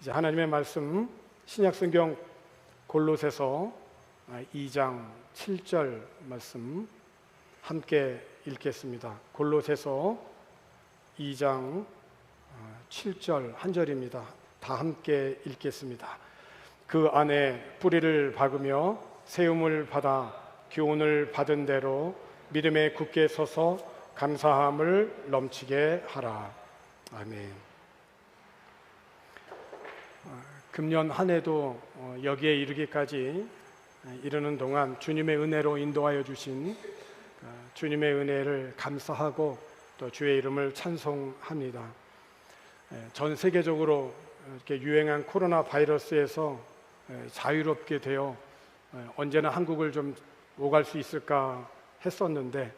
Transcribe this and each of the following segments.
이제 하나님의 말씀 신약성경 골로새서 2장 7절 말씀 함께 읽겠습니다. 골로새서 2장 7절 한 절입니다. 다 함께 읽겠습니다. 그 안에 뿌리를 박으며 세움을 받아 교훈을 받은 대로 믿음에 굳게 서서 감사함을 넘치게 하라. 아멘. 금년 한 해도 여기에 이르기까지 이르는 동안 주님의 은혜로 인도하여 주신 주님의 은혜를 감사하고 또 주의 이름을 찬송합니다. 전 세계적으로 이렇게 유행한 코로나 바이러스에서 자유롭게 되어 언제나 한국을 좀 오갈 수 있을까 했었는데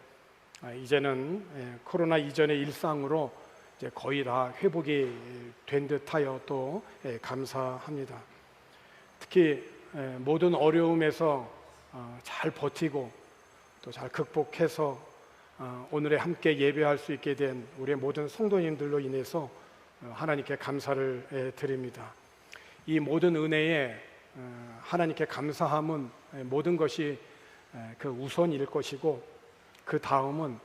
이제는 코로나 이전의 일상으로 이제 거의 다 회복이 된 듯하여 또 감사합니다. 특히 모든 어려움에서 잘 버티고 또 잘 극복해서 오늘에 함께 예배할 수 있게 된 우리의 모든 성도님들로 인해서 하나님께 감사를 드립니다. 이 모든 은혜에 하나님께 감사함은 모든 것이 그 우선일 것이고 그 다음은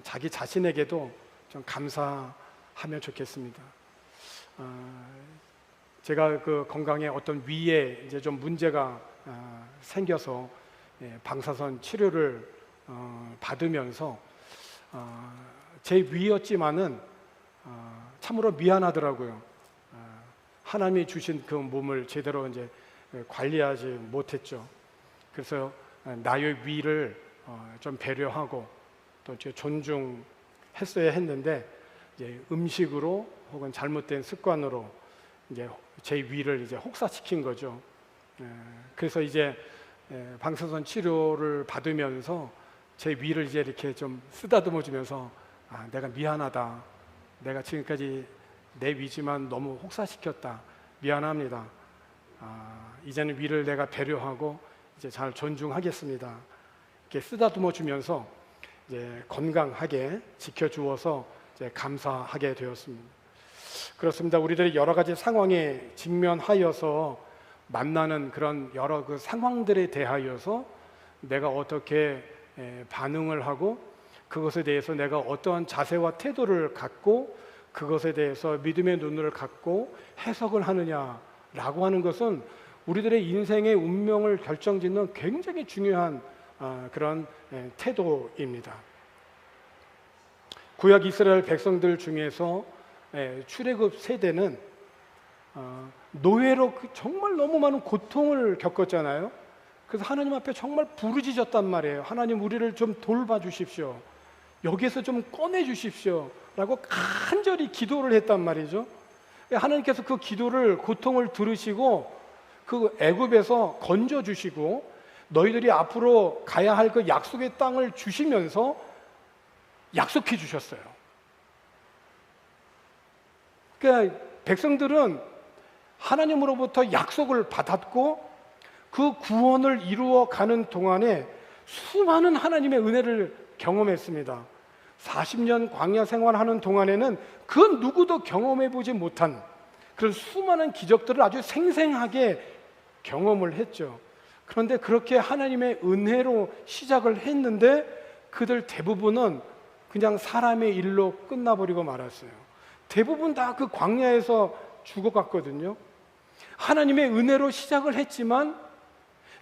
자기 자신에게도 좀 감사하면 좋겠습니다. 제가 그 건강에 어떤 위에 이제 좀 문제가 생겨서 방사선 치료를 받으면서 제 위였지만은 참으로 미안하더라고요. 하나님이 주신 그 몸을 제대로 이제 관리하지 못했죠. 그래서 나의 위를 좀 배려하고 또 존중했어야 했는데 이제 음식으로 혹은 잘못된 습관으로 이제 제 위를 이제 혹사시킨 거죠. 그래서 이제 방사선 치료를 받으면서 제 위를 이제 이렇게 좀 쓰다듬어 주면서 내가 미안하다. 내가 지금까지 내 위지만 너무 혹사시켰다. 미안합니다. 이제는 위를 내가 배려하고 이제 잘 존중하겠습니다. 이렇게 쓰다듬어 주면서 이제 건강하게 지켜주어서 이제 감사하게 되었습니다. 그렇습니다. 우리들이 여러 가지 상황에 직면하여서 만나는 그런 여러 그 상황들에 대하여서 내가 어떻게 반응을 하고 그것에 대해서 내가 어떠한 자세와 태도를 갖고 그것에 대해서 믿음의 눈을 갖고 해석을 하느냐라고 하는 것은 우리들의 인생의 운명을 결정짓는 굉장히 중요한 그런 태도입니다. 구약 이스라엘 백성들 중에서 출애굽 세대는 노예로 정말 너무 많은 고통을 겪었잖아요. 그래서 하나님 앞에 정말 부르짖었단 말이에요. 하나님, 우리를 좀 돌봐 주십시오. 여기에서 좀 꺼내 주십시오 라고 간절히 기도를 했단 말이죠. 하나님께서 그 기도를, 고통을 들으시고 그 애굽에서 건져 주시고 너희들이 앞으로 가야 할 그 약속의 땅을 주시면서 약속해 주셨어요. 그러니까 백성들은 하나님으로부터 약속을 받았고 그 구원을 이루어가는 동안에 수많은 하나님의 은혜를 경험했습니다. 40년 광야 생활하는 동안에는 그 누구도 경험해보지 못한 그런 수많은 기적들을 아주 생생하게 경험을 했죠. 그런데 그렇게 하나님의 은혜로 시작을 했는데 그들 대부분은 그냥 사람의 일로 끝나버리고 말았어요. 대부분 다 그 광야에서 죽어갔거든요. 하나님의 은혜로 시작을 했지만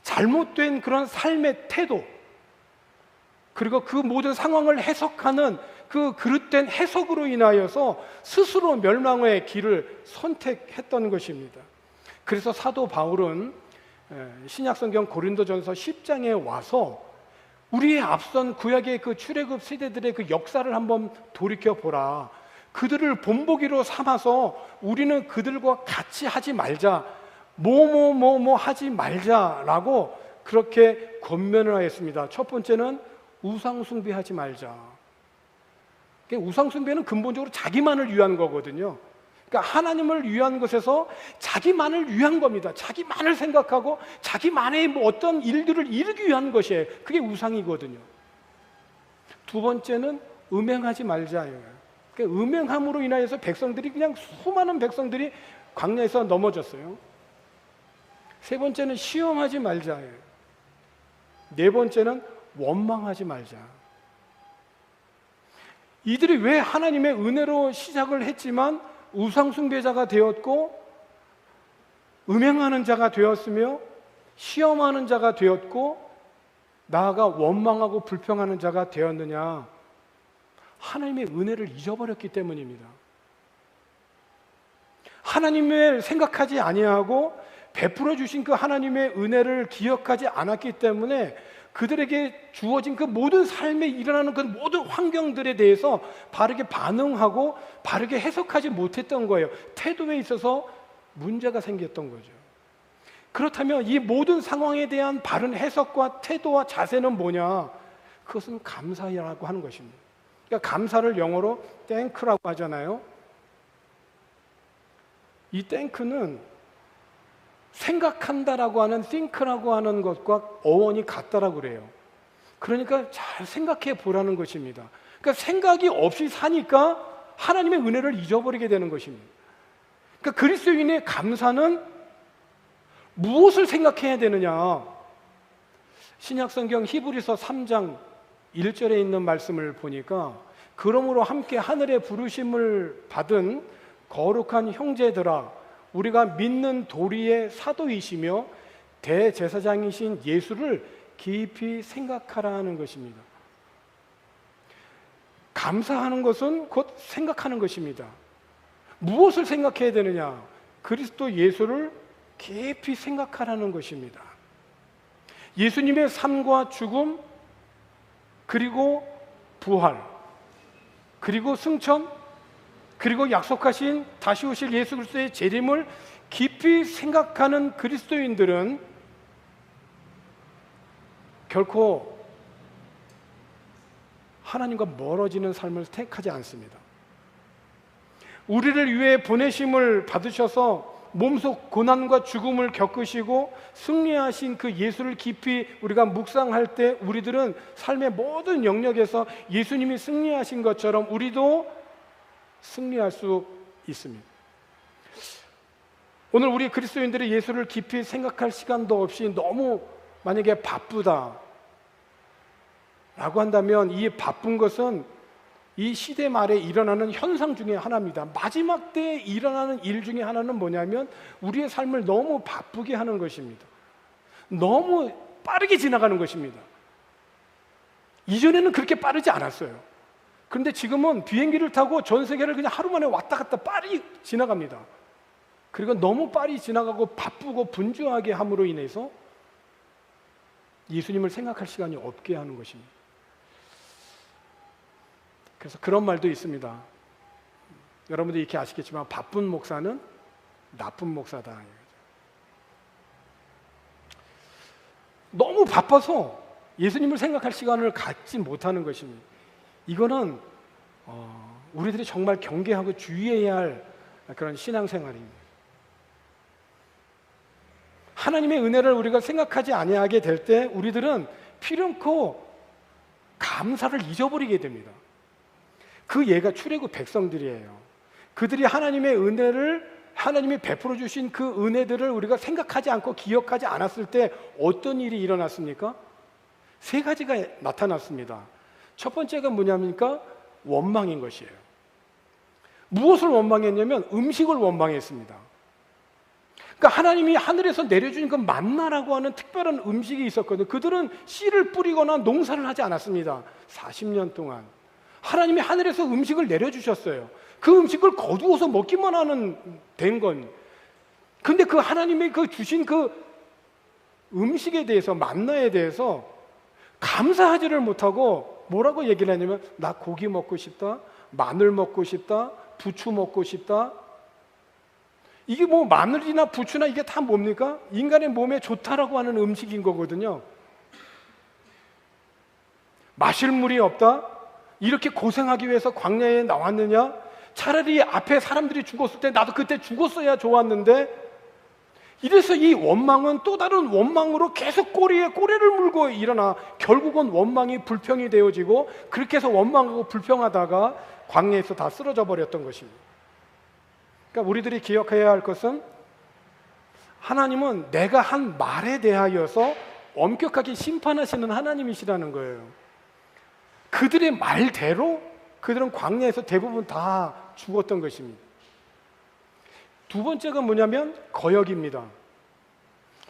잘못된 그런 삶의 태도, 그리고 그 모든 상황을 해석하는 그 그릇된 해석으로 인하여서 스스로 멸망의 길을 선택했던 것입니다. 그래서 사도 바울은 신약성경 고린도전서 10장에 와서 우리의 앞선 구약의 그 출애굽 세대들의 그 역사를 한번 돌이켜보라. 그들을 본보기로 삼아서 우리는 그들과 같이 하지 말자, 뭐 하지 말자라고 그렇게 권면을 하였습니다. 첫 번째는 우상숭배하지 말자. 우상숭배는 근본적으로 자기만을 위한 거거든요. 그러니까 하나님을 위한 것에서 자기만을 위한 겁니다. 자기만을 생각하고 자기만의 뭐 어떤 일들을 이루기 위한 것이에요. 그게 우상이거든요. 두 번째는 음행하지 말자예요. 그러니까 음행함으로 인하여서 백성들이, 그냥 수많은 백성들이 광야에서 넘어졌어요. 세 번째는 시험하지 말자예요. 네 번째는 원망하지 말자. 이들이 왜 하나님의 은혜로 시작을 했지만 우상숭배자가 되었고 음행하는 자가 되었으며 시험하는 자가 되었고 나아가 원망하고 불평하는 자가 되었느냐? 하나님의 은혜를 잊어버렸기 때문입니다. 하나님을 생각하지 아니하고 베풀어 주신 그 하나님의 은혜를 기억하지 않았기 때문에 그들에게 주어진 그 모든 삶에 일어나는 그 모든 환경들에 대해서 바르게 반응하고 바르게 해석하지 못했던 거예요. 태도에 있어서 문제가 생겼던 거죠. 그렇다면 이 모든 상황에 대한 바른 해석과 태도와 자세는 뭐냐? 그것은 감사라고 하는 것입니다. 그러니까 감사를 영어로 thank라고 하잖아요. 이 thank는 생각한다라고 하는 think라고 하는 것과 어원이 같다라고 그래요. 그러니까 잘 생각해 보라는 것입니다. 그러니까 생각이 없이 사니까 하나님의 은혜를 잊어버리게 되는 것입니다. 그러니까 그리스도인의 감사는 무엇을 생각해야 되느냐? 신약성경 히브리서 3장 1절에 있는 말씀을 보니까 그러므로 함께 하늘의 부르심을 받은 거룩한 형제들아 우리가 믿는 도리의 사도이시며 대제사장이신 예수를 깊이 생각하라는 것입니다. 감사하는 것은 곧 생각하는 것입니다. 무엇을 생각해야 되느냐? 그리스도 예수를 깊이 생각하라는 것입니다. 예수님의 삶과 죽음, 그리고 부활, 그리고 승천, 그리고 약속하신 다시 오실 예수 그리스도의 재림을 깊이 생각하는 그리스도인들은 결코 하나님과 멀어지는 삶을 택하지 않습니다. 우리를 위해 보내심을 받으셔서 몸속 고난과 죽음을 겪으시고 승리하신 그 예수를 깊이 우리가 묵상할 때 우리들은 삶의 모든 영역에서 예수님이 승리하신 것처럼 우리도 승리할 수 있습니다. 오늘 우리 그리스도인들이 예수를 깊이 생각할 시간도 없이 너무 만약에 바쁘다 라고 한다면 이 바쁜 것은 이 시대 말에 일어나는 현상 중에 하나입니다. 마지막 때에 일어나는 일 중에 하나는 뭐냐면 우리의 삶을 너무 바쁘게 하는 것입니다. 너무 빠르게 지나가는 것입니다. 이전에는 그렇게 빠르지 않았어요. 그런데 지금은 비행기를 타고 전 세계를 그냥 하루 만에 왔다 갔다 빨리 지나갑니다. 그리고 너무 빨리 지나가고 바쁘고 분주하게 함으로 인해서 예수님을 생각할 시간이 없게 하는 것입니다. 그래서 그런 말도 있습니다. 여러분들 이렇게 아시겠지만 바쁜 목사는 나쁜 목사다. 너무 바빠서 예수님을 생각할 시간을 갖지 못하는 것입니다. 이거는 우리들이 정말 경계하고 주의해야 할 그런 신앙생활입니다. 하나님의 은혜를 우리가 생각하지 아니하게 될 때 우리들은 피름코 감사를 잊어버리게 됩니다. 그 예가 출애굽 백성들이에요. 그들이 하나님의 은혜를 하나님이 베풀어 주신 그 은혜들을 우리가 생각하지 않고 기억하지 않았을 때 어떤 일이 일어났습니까? 세 가지가 나타났습니다. 첫 번째가 뭐냐니까 원망인 것이에요. 무엇을 원망했냐면 음식을 원망했습니다. 그러니까 하나님이 하늘에서 내려주신 그 만나라고 하는 특별한 음식이 있었거든요. 그들은 씨를 뿌리거나 농사를 하지 않았습니다. 40년 동안 하나님이 하늘에서 음식을 내려주셨어요. 그 음식을 거두어서 먹기만 하는 된 건. 근데 그 하나님이 그 주신 그 음식에 대해서 만나에 대해서 감사하지를 못하고 뭐라고 얘기를 하냐면 나 고기 먹고 싶다, 마늘 먹고 싶다, 부추 먹고 싶다. 이게 뭐 마늘이나 부추나 이게 다 뭡니까? 인간의 몸에 좋다라고 하는 음식인 거거든요. 마실 물이 없다? 이렇게 고생하기 위해서 광야에 나왔느냐? 차라리 앞에 사람들이 죽었을 때 나도 그때 죽었어야 좋았는데, 이래서 이 원망은 또 다른 원망으로 계속 꼬리에 꼬리를 물고 일어나 결국은 원망이 불평이 되어지고 그렇게 해서 원망하고 불평하다가 광야에서 다 쓰러져 버렸던 것입니다. 그러니까 우리들이 기억해야 할 것은 하나님은 내가 한 말에 대하여서 엄격하게 심판하시는 하나님이시라는 거예요. 그들의 말대로 그들은 광야에서 대부분 다 죽었던 것입니다. 두 번째가 뭐냐면 거역입니다.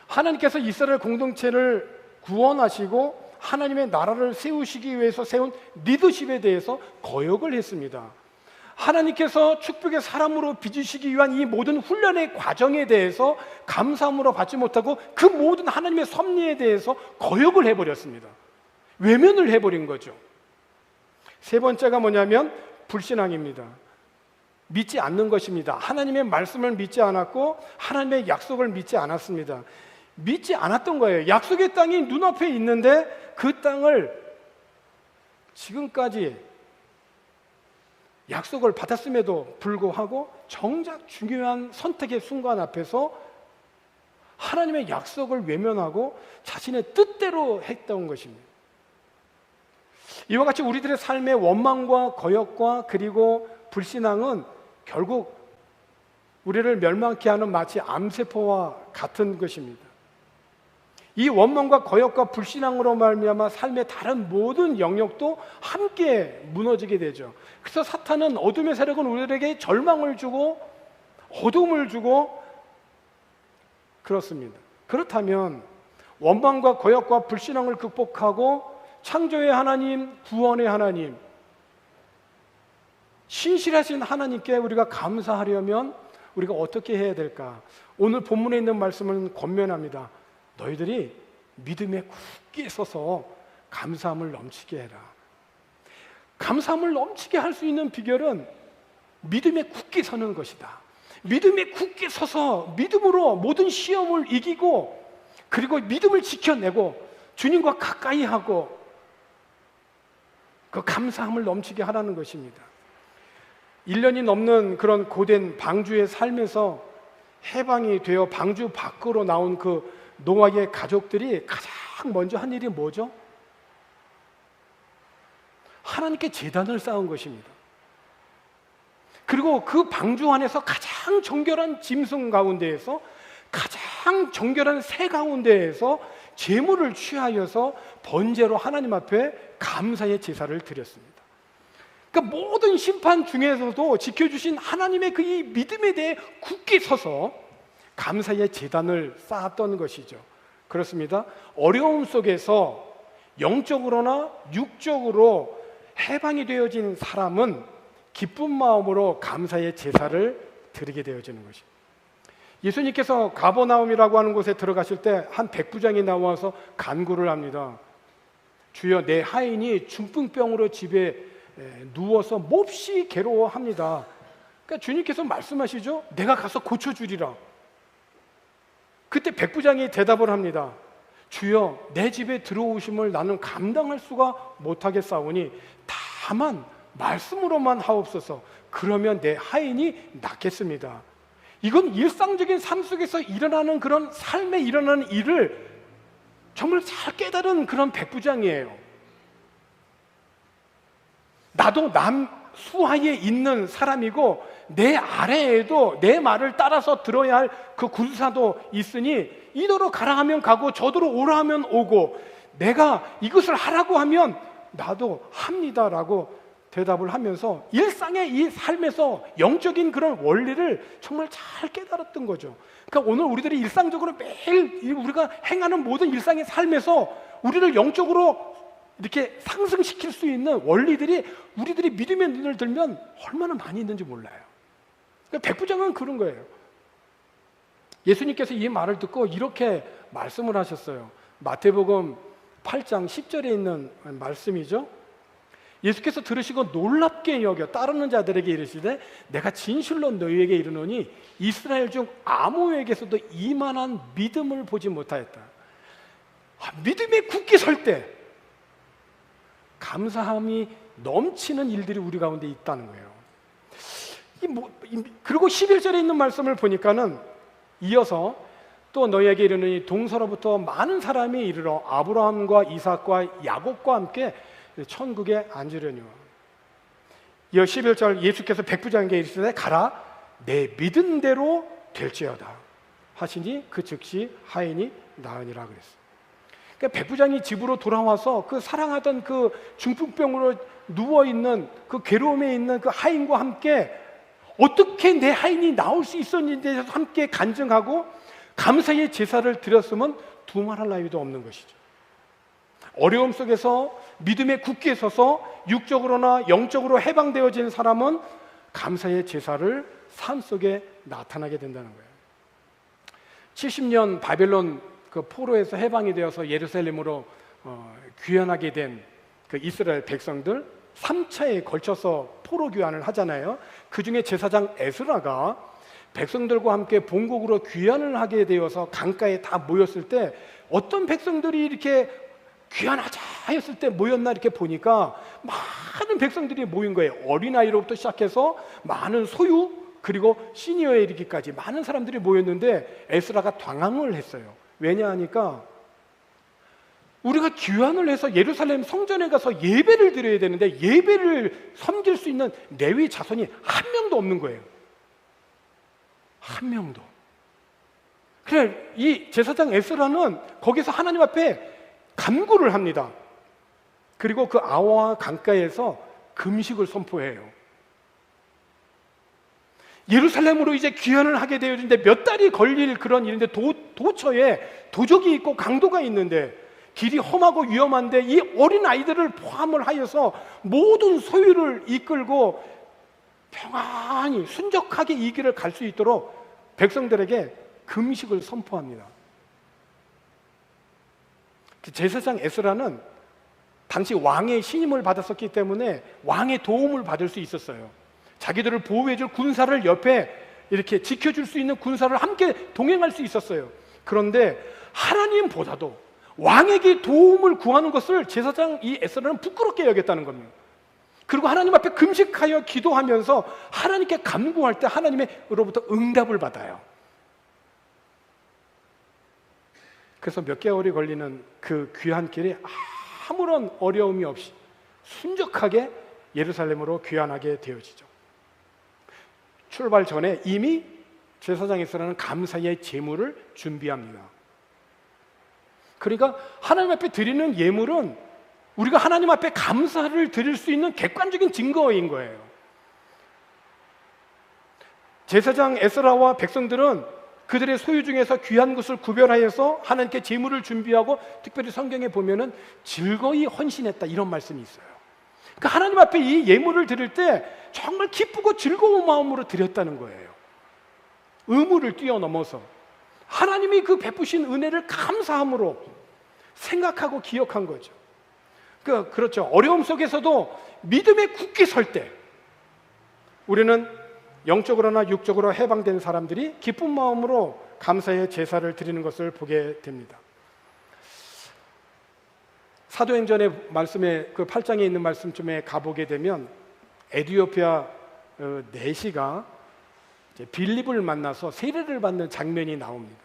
하나님께서 이스라엘 공동체를 구원하시고 하나님의 나라를 세우시기 위해서 세운 리더십에 대해서 거역을 했습니다. 하나님께서 축복의 사람으로 빚으시기 위한 이 모든 훈련의 과정에 대해서 감사함으로 받지 못하고 그 모든 하나님의 섭리에 대해서 거역을 해버렸습니다. 외면을 해버린 거죠. 세 번째가 뭐냐면 불신앙입니다. 믿지 않는 것입니다. 하나님의 말씀을 믿지 않았고 하나님의 약속을 믿지 않았습니다. 믿지 않았던 거예요. 약속의 땅이 눈앞에 있는데 그 땅을 지금까지 약속을 받았음에도 불구하고 정작 중요한 선택의 순간 앞에서 하나님의 약속을 외면하고 자신의 뜻대로 했던 것입니다. 이와 같이 우리들의 삶의 원망과 거역과 그리고 불신앙은 결국 우리를 멸망케 하는 마치 암세포와 같은 것입니다. 이 원망과 거역과 불신앙으로 말미암아 삶의 다른 모든 영역도 함께 무너지게 되죠. 그래서 사탄은 어둠의 세력은 우리들에게 절망을 주고 어둠을 주고 그렇습니다. 그렇다면 원망과 거역과 불신앙을 극복하고 창조의 하나님, 구원의 하나님, 신실하신 하나님께 우리가 감사하려면 우리가 어떻게 해야 될까? 오늘 본문에 있는 말씀은 권면합니다. 너희들이 믿음에 굳게 서서 감사함을 넘치게 해라. 감사함을 넘치게 할 수 있는 비결은 믿음에 굳게 서는 것이다. 믿음에 굳게 서서 믿음으로 모든 시험을 이기고 그리고 믿음을 지켜내고 주님과 가까이 하고 그 감사함을 넘치게 하라는 것입니다. 1년이 넘는 그런 고된 방주의 삶에서 해방이 되어 방주 밖으로 나온 그 노아의 가족들이 가장 먼저 한 일이 뭐죠? 하나님께 제단을 쌓은 것입니다. 그리고 그 방주 안에서 가장 정결한 짐승 가운데에서 가장 정결한 새 가운데에서 제물을 취하여서 번제로 하나님 앞에 감사의 제사를 드렸습니다. 그러니까 모든 심판 중에서도 지켜주신 하나님의 그 이 믿음에 대해 굳게 서서 감사의 제단을 쌓았던 것이죠. 그렇습니다. 어려움 속에서 영적으로나 육적으로 해방이 되어진 사람은 기쁜 마음으로 감사의 제사를 드리게 되어지는 것입니다. 예수님께서 가버나움이라고 하는 곳에 들어가실 때 한 백부장이 나와서 간구를 합니다. 주여, 내 하인이 중풍병으로 집에 누워서 몹시 괴로워합니다. 그러니까 주님께서 말씀하시죠. 내가 가서 고쳐주리라. 그때 백부장이 대답을 합니다. 주여, 내 집에 들어오심을 나는 감당할 수가 못하겠사오니 다만 말씀으로만 하옵소서. 그러면 내 하인이 낫겠습니다. 이건 일상적인 삶 속에서 일어나는 그런 삶에 일어나는 일을 정말 잘 깨달은 그런 백부장이에요. 나도 남 수하에 있는 사람이고 내 아래에도 내 말을 따라서 들어야 할 그 군사도 있으니 이도로 가라 하면 가고 저도로 오라 하면 오고 내가 이것을 하라고 하면 나도 합니다라고 대답을 하면서 일상의 이 삶에서 영적인 그런 원리를 정말 잘 깨달았던 거죠. 그러니까 오늘 우리들이 일상적으로 매일 우리가 행하는 모든 일상의 삶에서 우리를 영적으로 이렇게 상승시킬 수 있는 원리들이 우리들이 믿음의 눈을 들면 얼마나 많이 있는지 몰라요. 그러니까 백부장은 그런 거예요. 예수님께서 이 말을 듣고 이렇게 말씀을 하셨어요. 마태복음 8장 10절에 있는 말씀이죠. 예수께서 들으시고 놀랍게 여겨 따르는 자들에게 이르시되 내가 진실로 너희에게 이르노니 이스라엘 중 아무에게서도 이만한 믿음을 보지 못하였다. 믿음에 굳게 설 때 감사함이 넘치는 일들이 우리 가운데 있다는 거예요. 그리고 11절에 있는 말씀을 보니까는 이어서 또 너희에게 이르노니 동서로부터 많은 사람이 이르러 아브라함과 이삭과 야곱과 함께 천국에 앉으려니와. 이어 11절 예수께서 백부장에게 이르시되 가라 내 믿은 대로 될지어다 하시니 그 즉시 하인이 나으니라 그랬어요. 그러니까 백부장이 집으로 돌아와서 그 사랑하던 그 중풍병으로 누워있는 그 괴로움에 있는 그 하인과 함께 어떻게 내 하인이 나올 수 있었는지에 대해서 함께 간증하고 감사의 제사를 드렸으면 두말할 나위도 없는 것이죠. 어려움 속에서 믿음에 굳게 서서 육적으로나 영적으로 해방되어진 사람은 감사의 제사를 삶 속에 나타나게 된다는 거예요. 70년 바벨론 그 포로에서 해방이 되어서 예루살렘으로 귀환하게 된 그 이스라엘 백성들 3차에 걸쳐서 포로 귀환을 하잖아요. 그 중에 제사장 에스라가 백성들과 함께 본국으로 귀환을 하게 되어서 강가에 다 모였을 때 어떤 백성들이 이렇게 귀환하자 했을 때 모였나 이렇게 보니까 많은 백성들이 모인 거예요. 어린아이로부터 시작해서 많은 소유 그리고 시니어에 이르기까지 많은 사람들이 모였는데 에스라가 당황을 했어요. 왜냐 하니까 우리가 귀환을 해서 예루살렘 성전에 가서 예배를 드려야 되는데 예배를 섬길 수 있는 레위 자손이 한 명도 없는 거예요. 한 명도. 그래 이 제사장 에스라는 거기서 하나님 앞에 간구를 합니다. 그리고 그 아와 강가에서 금식을 선포해요. 예루살렘으로 이제 귀환을 하게 되어지는데 몇 달이 걸릴 그런 일인데 도처에 도적이 있고 강도가 있는데 길이 험하고 위험한데 이 어린 아이들을 포함을 하여서 모든 소유를 이끌고 평안히 순적하게 이 길을 갈 수 있도록 백성들에게 금식을 선포합니다. 제사장 에스라는 당시 왕의 신임을 받았었기 때문에 왕의 도움을 받을 수 있었어요. 자기들을 보호해줄 군사를 옆에 이렇게 지켜줄 수 있는 군사를 함께 동행할 수 있었어요. 그런데 하나님보다도 왕에게 도움을 구하는 것을 제사장 이 에스라는 부끄럽게 여겼다는 겁니다. 그리고 하나님 앞에 금식하여 기도하면서 하나님께 간구할 때 하나님으로부터 응답을 받아요. 그래서 몇 개월이 걸리는 그 귀한 길에 아무런 어려움이 없이 순적하게 예루살렘으로 귀환하게 되어지죠. 출발 전에 이미 제사장 에스라는 감사의 제물을 준비합니다. 그러니까 하나님 앞에 드리는 예물은 우리가 하나님 앞에 감사를 드릴 수 있는 객관적인 증거인 거예요. 제사장 에스라와 백성들은 그들의 소유 중에서 귀한 것을 구별하여서 하나님께 제물을 준비하고 특별히 성경에 보면은 즐거이 헌신했다 이런 말씀이 있어요. 그러니까 하나님 앞에 이 예물을 드릴 때 정말 기쁘고 즐거운 마음으로 드렸다는 거예요. 의무를 뛰어넘어서 하나님이 그 베푸신 은혜를 감사함으로 생각하고 기억한 거죠. 그렇죠. 어려움 속에서도 믿음에 굳게 설 때 우리는 영적으로나 육적으로 해방된 사람들이 기쁜 마음으로 감사의 제사를 드리는 것을 보게 됩니다. 사도행전의 말씀에 그 8장에 있는 말씀쯤에 가보게 되면 에티오피아 내시가 빌립을 만나서 세례를 받는 장면이 나옵니다.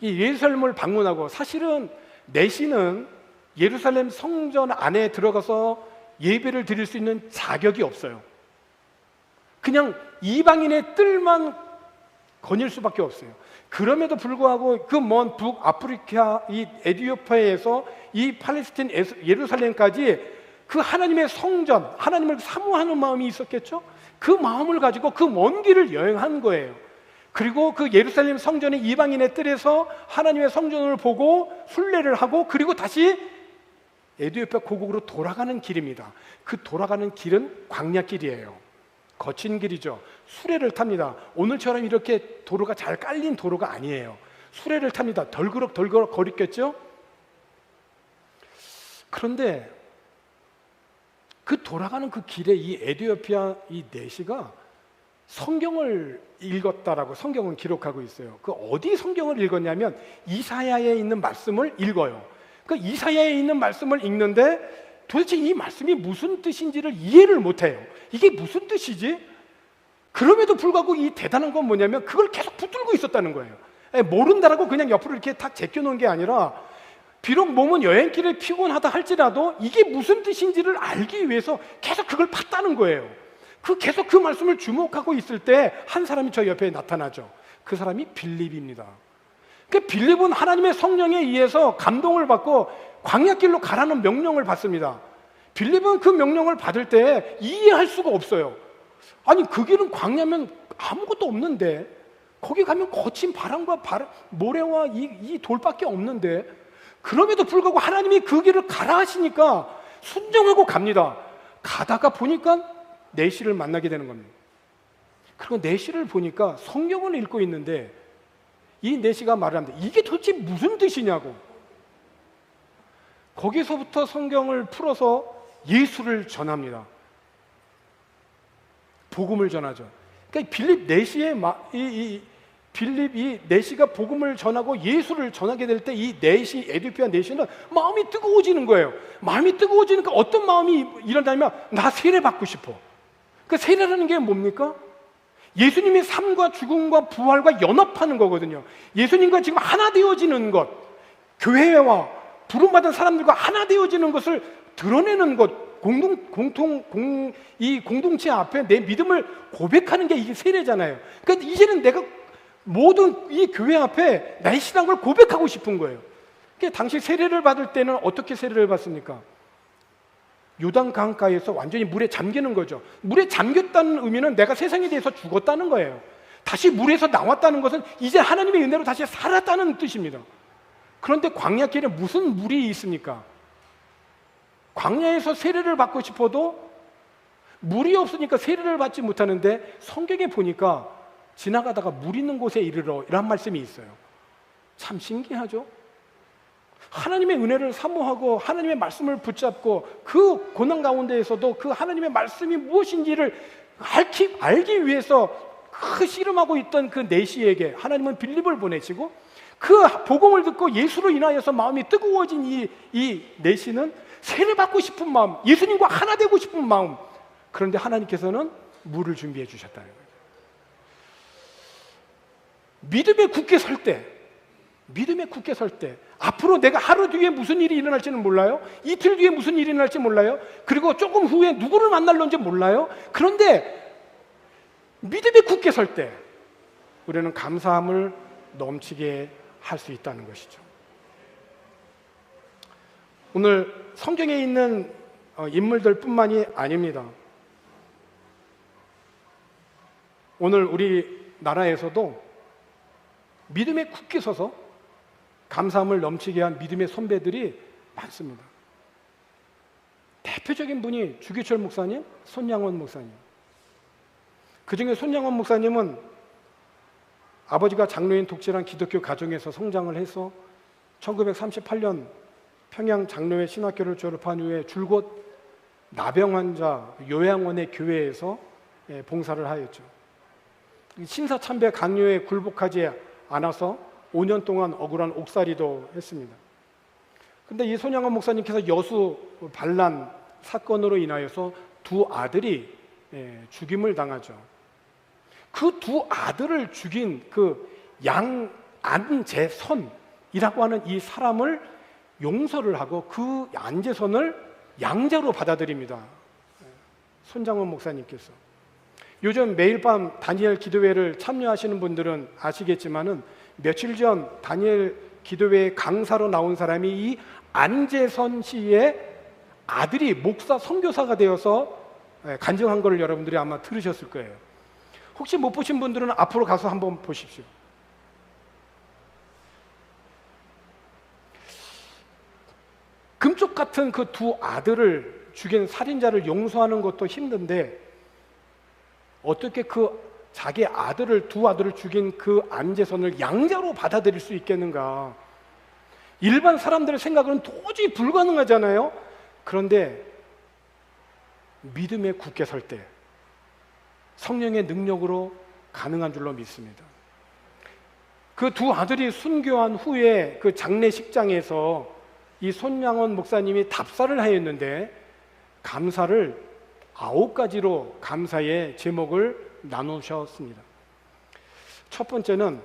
이 예루살렘을 방문하고 사실은 내시는 예루살렘 성전 안에 들어가서 예배를 드릴 수 있는 자격이 없어요. 그냥 이방인의 뜰만 거닐 수밖에 없어요. 그럼에도 불구하고 그 먼 북아프리카 이 에티오피아에서 이 팔레스틴 예루살렘까지 그 하나님의 성전, 하나님을 사모하는 마음이 있었겠죠? 그 마음을 가지고 그 먼 길을 여행한 거예요. 그리고 그 예루살렘 성전의 이방인의 뜰에서 하나님의 성전을 보고 순례를 하고 그리고 다시 에티오피아 고국으로 돌아가는 길입니다. 그 돌아가는 길은 광야길이에요. 거친 길이죠. 수레를 탑니다. 오늘처럼 이렇게 도로가 잘 깔린 도로가 아니에요. 수레를 탑니다. 덜그럭 거리겠죠? 그런데 그 돌아가는 그 길에 이 에티오피아 이 내시가 성경을 읽었다라고 성경은 기록하고 있어요. 그 어디 성경을 읽었냐면 이사야에 있는 말씀을 읽어요. 그 이사야에 있는 말씀을 읽는데 도대체 이 말씀이 무슨 뜻인지를 이해를 못해요. 이게 무슨 뜻이지? 그럼에도 불구하고 이 대단한 건 뭐냐면 그걸 계속 붙들고 있었다는 거예요. 모른다라고 그냥 옆으로 이렇게 탁 제껴놓은 게 아니라 비록 몸은 여행길에 피곤하다 할지라도 이게 무슨 뜻인지를 알기 위해서 계속 그걸 봤다는 거예요. 계속 그 말씀을 주목하고 있을 때 한 사람이 저 옆에 나타나죠. 그 사람이 빌립입니다. 그 빌립은 하나님의 성령에 의해서 감동을 받고 광야길로 가라는 명령을 받습니다. 빌립은 그 명령을 받을 때 이해할 수가 없어요. 아니, 그 길은 광야면 아무것도 없는데, 거기 가면 거친 바람과 모래와 이 돌밖에 없는데, 그럼에도 불구하고 하나님이 그 길을 가라 하시니까 순종하고 갑니다. 가다가 보니까 내시를 만나게 되는 겁니다. 그리고 내시를 보니까 성경을 읽고 있는데 이 내시가 말을 합니다. 이게 도대체 무슨 뜻이냐고. 거기서부터 성경을 풀어서 예수를 전합니다. 복음을 전하죠. 그러니까 빌립 내시가 복음을 전하고 예수를 전하게 될 때 이 내시, 에디오피아 내시는 마음이 뜨거워지는 거예요. 마음이 뜨거워지니까 어떤 마음이 일어나냐면, 나 세례 받고 싶어. 그 세례라는 게 뭡니까? 예수님의 삶과 죽음과 부활과 연합하는 거거든요. 예수님과 지금 하나 되어지는 것, 교회와 부름받은 사람들과 하나 되어지는 것을 드러내는 것, 이 공동체 앞에 내 믿음을 고백하는 게 이게 세례잖아요. 그러니까 이제는 내가 모든 이 교회 앞에 나의 신앙을 고백하고 싶은 거예요. 그러니까 당시 세례를 받을 때는 어떻게 세례를 받습니까? 요단 강가에서 완전히 물에 잠기는 거죠. 물에 잠겼다는 의미는 내가 세상에 대해서 죽었다는 거예요. 다시 물에서 나왔다는 것은 이제 하나님의 은혜로 다시 살았다는 뜻입니다. 그런데 광야길에 무슨 물이 있습니까? 광야에서 세례를 받고 싶어도 물이 없으니까 세례를 받지 못하는데, 성경에 보니까 지나가다가 물 있는 곳에 이르러, 이런 말씀이 있어요. 참 신기하죠? 하나님의 은혜를 사모하고 하나님의 말씀을 붙잡고 그 고난 가운데에서도 그 하나님의 말씀이 무엇인지를 알기 위해서 그 씨름하고 있던 그 내시에게 하나님은 빌립을 보내시고, 그 복음을 듣고 예수로 인하여서 마음이 뜨거워진 이 내시는 세례받고 싶은 마음, 예수님과 하나 되고 싶은 마음, 그런데 하나님께서는 물을 준비해 주셨다는 거예요. 믿음에 굳게 설 때, 앞으로 내가 하루 뒤에 무슨 일이 일어날지는 몰라요. 이틀 뒤에 무슨 일이 일어날지 몰라요. 그리고 조금 후에 누구를 만날런지 몰라요. 그런데 믿음에 굳게 설 때 우리는 감사함을 넘치게 할 수 있다는 것이죠. 오늘 성경에 있는 인물들뿐만이 아닙니다. 오늘 우리 나라에서도 믿음에 굳게 서서 감사함을 넘치게 한 믿음의 선배들이 많습니다. 대표적인 분이 주기철 목사님, 손양원 목사님. 그중에 손양원 목사님은 아버지가 장로인 독실한 기독교 가정에서 성장을 해서 1938년 평양 장로회 신학교를 졸업한 후에 줄곧 나병 환자 요양원의 교회에서 봉사를 하였죠. 신사참배 강요에 굴복하지 않아서 5년 동안 억울한 옥살이도 했습니다. 근데 이 손양원 목사님께서 여수 반란 사건으로 인하여서 두 아들이 죽임을 당하죠. 그 두 아들을 죽인 그 안재선이라고 하는 이 사람을 용서를 하고 그 안재선을 양자로 받아들입니다. 손장원 목사님께서. 요즘 매일 밤 다니엘 기도회를 참여하시는 분들은 아시겠지만은 며칠 전 다니엘 기도회 강사로 나온 사람이 이 안재선 씨의 아들이 목사 선교사가 되어서 간증한 것을 여러분들이 아마 들으셨을 거예요. 혹시 못 보신 분들은 앞으로 가서 한번 보십시오. 금쪽 같은 그 두 아들을 죽인 살인자를 용서하는 것도 힘든데 어떻게 그 자기 두 아들을 죽인 그 안재선을 양자로 받아들일 수 있겠는가? 일반 사람들의 생각은 도저히 불가능하잖아요. 그런데 믿음에 굳게 설 때 성령의 능력으로 가능한 줄로 믿습니다. 그 두 아들이 순교한 후에 그 장례식장에서 이 손양원 목사님이 답사를 하였는데 감사를 9가지로 감사의 제목을 나누셨습니다. 첫 번째는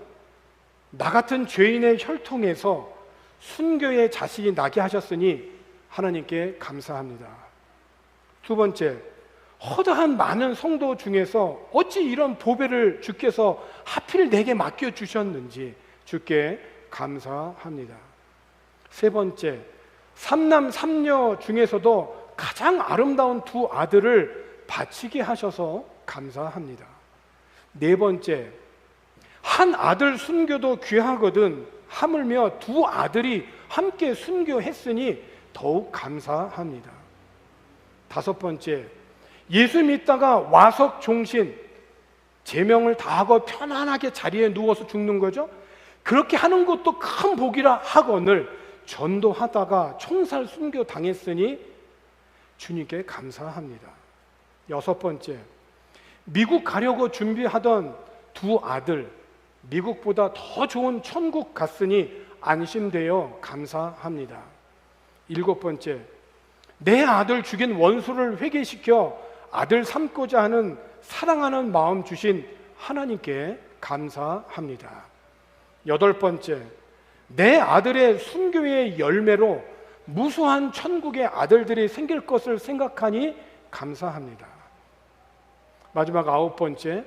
나 같은 죄인의 혈통에서 순교의 자식이 나게 하셨으니 하나님께 감사합니다. 두 번째, 허다한 많은 성도 중에서 어찌 이런 보배를 주께서 하필 내게 맡겨주셨는지 주께 감사합니다. 세 번째, 삼남 삼녀 중에서도 가장 아름다운 두 아들을 바치게 하셔서 감사합니다. 네 번째, 한 아들 순교도 귀하거든 하물며 두 아들이 함께 순교했으니 더욱 감사합니다. 다섯 번째, 예수 믿다가 와석 종신 제명을 다하고 편안하게 자리에 누워서 죽는 거죠. 그렇게 하는 것도 큰 복이라 하거늘 전도하다가 총살 순교 당했으니 주님께 감사합니다. 여섯 번째, 미국 가려고 준비하던 두 아들 미국보다 더 좋은 천국 갔으니 안심되어 감사합니다. 일곱 번째, 내 아들 죽인 원수를 회개시켜 아들 삼고자 하는 사랑하는 마음 주신 하나님께 감사합니다. 여덟 번째, 내 아들의 순교의 열매로 무수한 천국의 아들들이 생길 것을 생각하니 감사합니다. 마지막 아홉 번째,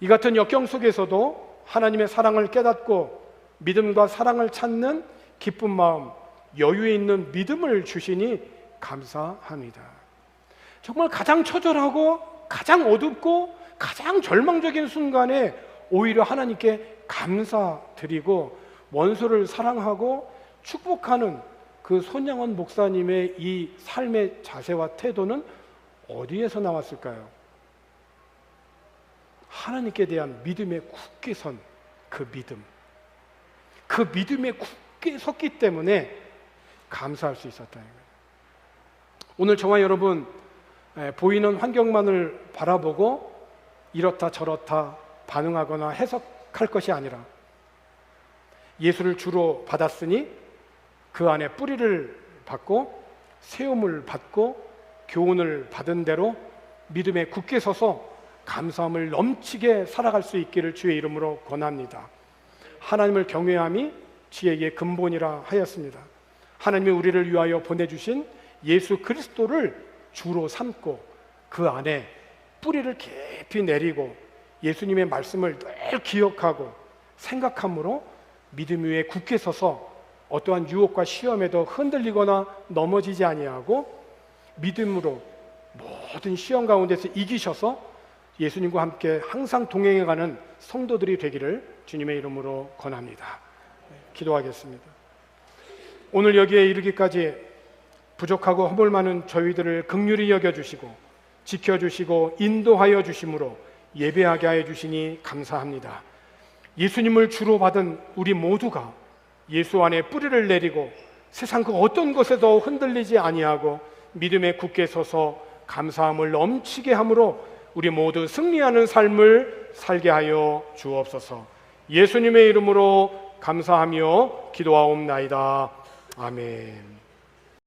이 같은 역경 속에서도 하나님의 사랑을 깨닫고 믿음과 사랑을 찾는 기쁜 마음, 여유 있는 믿음을 주시니 감사합니다. 정말 가장 처절하고 가장 어둡고 가장 절망적인 순간에 오히려 하나님께 감사드리고 원수를 사랑하고 축복하는 그 손양원 목사님의 이 삶의 자세와 태도는 어디에서 나왔을까요? 하나님께 대한 믿음에 굳게 선 그 믿음, 그 믿음에 굳게 섰기 때문에 감사할 수 있었다는 거예요. 오늘 저와 여러분 보이는 환경만을 바라보고 이렇다 저렇다 반응하거나 해석할 것이 아니라 예수를 주로 받았으니 그 안에 뿌리를 받고 세움을 받고 교훈을 받은 대로 믿음에 굳게 서서 감사함을 넘치게 살아갈 수 있기를 주의 이름으로 권합니다. 하나님을 경외함이 지혜의 근본이라 하였습니다. 하나님이 우리를 위하여 보내주신 예수 그리스도를 주로 삼고 그 안에 뿌리를 깊이 내리고 예수님의 말씀을 늘 기억하고 생각함으로 믿음 위에 굳게 서서 어떠한 유혹과 시험에도 흔들리거나 넘어지지 아니하고 믿음으로 모든 시험 가운데서 이기셔서 예수님과 함께 항상 동행해가는 성도들이 되기를 주님의 이름으로 권합니다. 기도하겠습니다. 오늘 여기에 이르기까지 부족하고 허물 많은 저희들을 긍휼히 여겨주시고 지켜주시고 인도하여 주심으로 예배하게 하여 주시니 감사합니다. 예수님을 주로 받은 우리 모두가 예수 안에 뿌리를 내리고 세상 그 어떤 것에도 흔들리지 아니하고 믿음에 굳게 서서 감사함을 넘치게 함으로 우리 모두 승리하는 삶을 살게 하여 주옵소서. 예수님의 이름으로 감사하며 기도하옵나이다. 아멘.